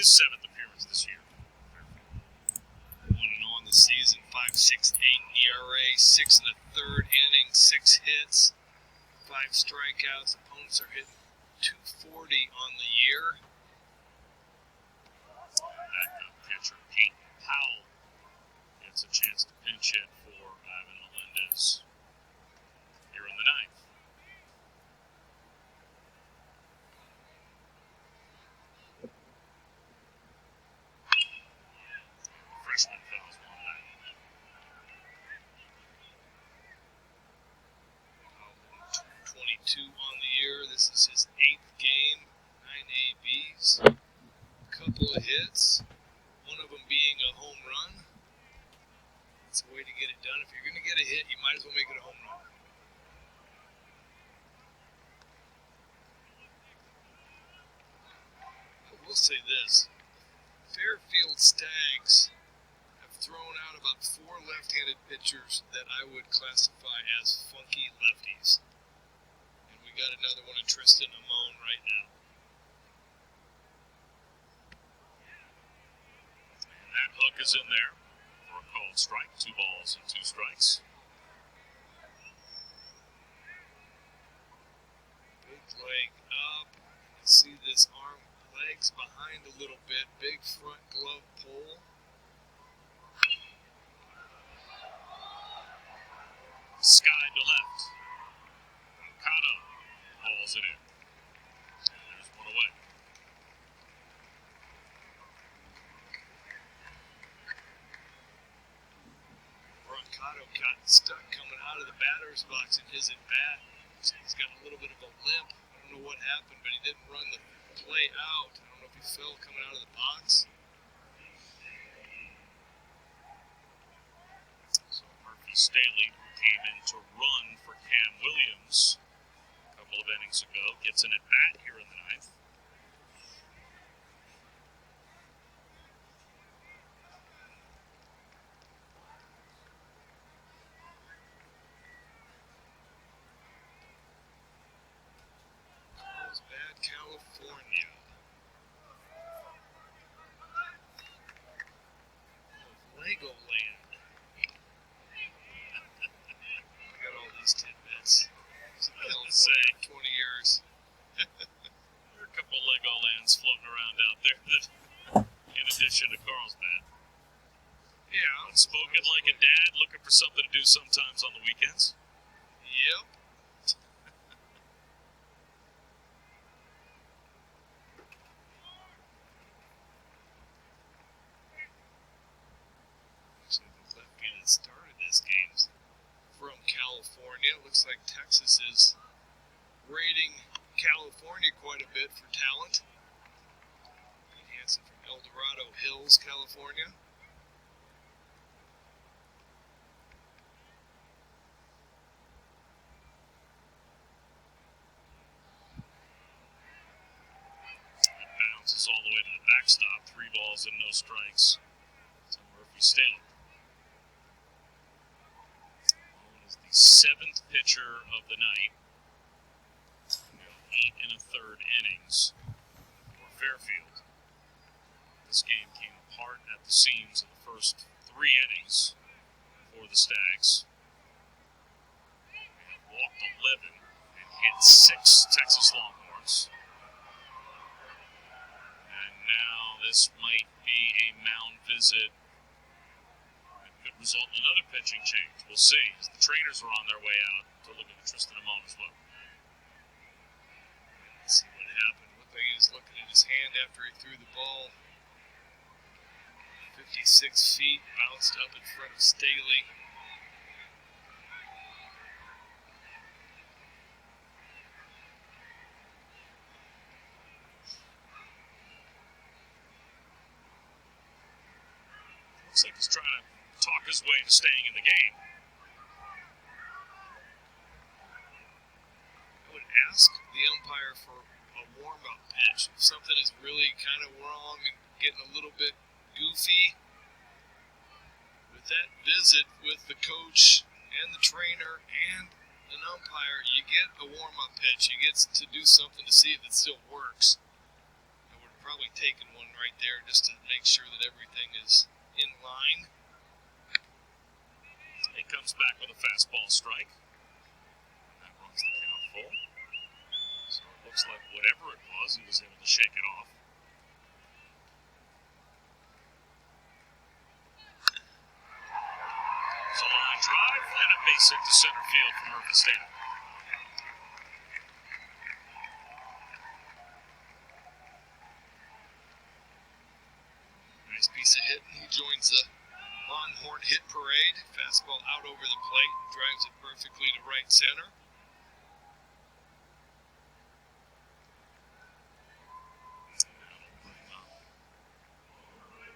his 7th appearance this year. 1-0 on the season, 5.68 ERA, 6 1/3 innings, 6 hits, 5 strikeouts. Opponents are hitting .240 on the year. Backup pitcher Peyton Powell gets a chance to pinch hit for Ivan Melendez here in the 9th. Freshman fouls one back. 22 on the year. This is his 8th game. 9 ABs. A couple of hits. One of them being a home run. That's the way to get it done. If you're going to get a hit, you might as well make it a home run. I will say this. Fairfield Stags have thrown out about 4 left-handed pitchers that I would classify as funky lefties. And we got another one in Tristan right now. And that hook is in there for a called strike. 2 balls and 2 strikes. Big leg up. You see this arm, legs behind a little bit. Big front glove pull. Sky to left. Ncaa hauls it in. And there's one away. Ncaa got stuck coming out of the batter's box in his at-bat. He's got a little bit of a limp. I don't know what happened, but he didn't run the play out. I don't know if he fell coming out of the box. So Murphy Staley, who came in to run for Cam Williams a couple of innings ago, gets an at-bat here in the 9th. Carlsbad, California. Legoland. I got all these tidbits. Say, 20 years. there are a couple of Legolands floating around out there that, in addition to Carlsbad. Yeah. Unspoken like a dad, looking for something to do sometimes on the weekends. Yep. Actually, the lefty that started this game's from California. Looks like Texas is rating California quite a bit for talent. Pete Hansen from El Dorado Hills, California. It bounces all the way to the backstop. 3 balls and no strikes to Murphy Staley. Owen is the 7th pitcher of the night. 8 1/3 innings for Fairfield. This game came apart at the seams in the first 3 innings for the Stags. They walked 11 and hit 6 Texas Longhorns. And now this might be a mound visit that could result in another pitching change. We'll see, as the trainers are on their way out to look at Tristan as well. Let's see what happened. Looked like he was looking at his hand after he threw the ball. 56 feet, bounced up in front of Staley. Looks like he's trying to talk his way to staying in the game. I would ask the umpire for a warm-up pitch. If something is really kind of wrong and getting a little bit goofy, with that visit with the coach and the trainer and an umpire, you get a warm-up pitch. You get to do something to see if it still works. I would probably taken one right there just to make sure that everything is in line. He comes back with a fastball strike. That runs the count full. So it looks like whatever it was, he was able to shake it off. It's a line drive and a base hit to center field from Tristan. Nice piece of hitting. He joins the Longhorn hit parade. Fastball out over the plate. Drives it perfectly to right center.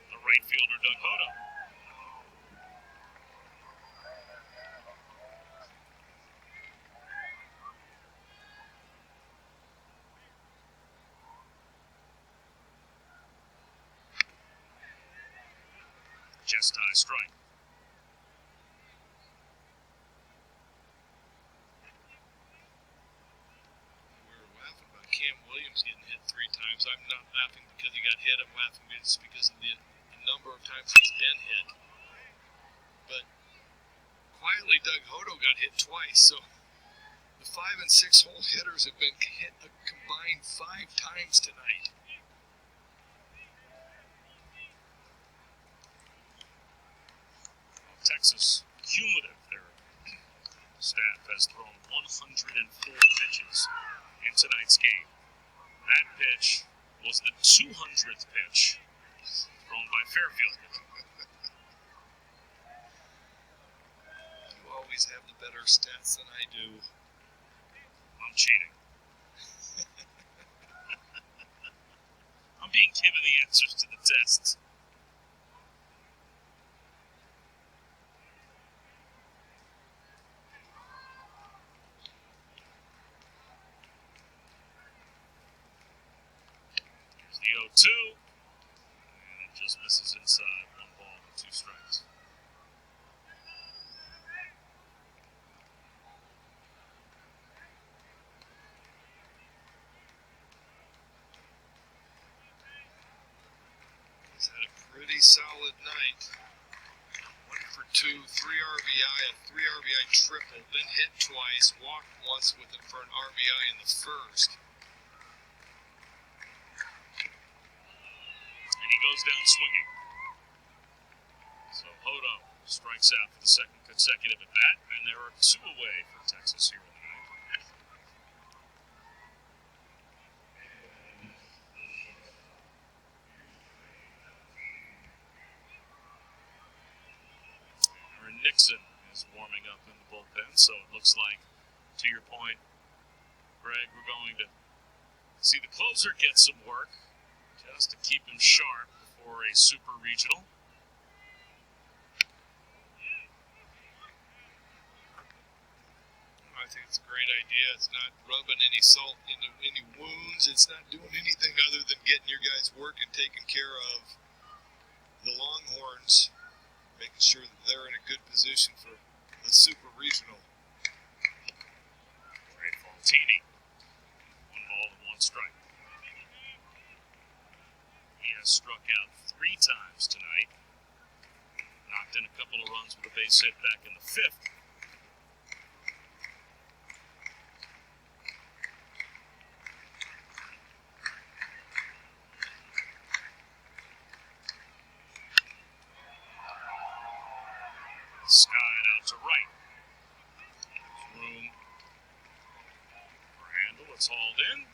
The right fielder, Doug Hodo. Just high strike. We were laughing about Cam Williams getting hit 3 times. I'm not laughing because he got hit. I'm laughing just because of the number of times he's been hit. But quietly, Doug Hodo got hit twice. So the 5 and 6 hole hitters have been hit a combined 5 times tonight. Texas cumulative, their staff has thrown 104 pitches in tonight's game. That pitch was the 200th pitch thrown by Fairfield. You always have the better stats than I do. I'm cheating. I'm being given the answers to the tests. The 0-2, and it just misses inside. 1 ball and 2 strikes. He's had a pretty solid night. 1 for 2, 3 RBI, a 3 RBI triple, then hit twice, walked once with it for an RBI in the first. And he goes down swinging. So Hodo strikes out for the second consecutive at bat, and there are 2 away for Texas here in the night. Aaron Nixon is warming up in the bullpen, so it looks like, to your point, Greg, we're going to see the closer get some work just to keep him sharp before a super regional. I think it's a great idea. It's not rubbing any salt into any wounds. It's not doing anything other than getting your guys working, taking care of the Longhorns, making sure that they're in a good position for the super regional. Trey Faltini, 1 ball and 1 strike. He has struck out 3 times tonight. Knocked in a couple of runs with a base hit back in the 5th. Skied out to right. There's room for Handel. It's hauled in.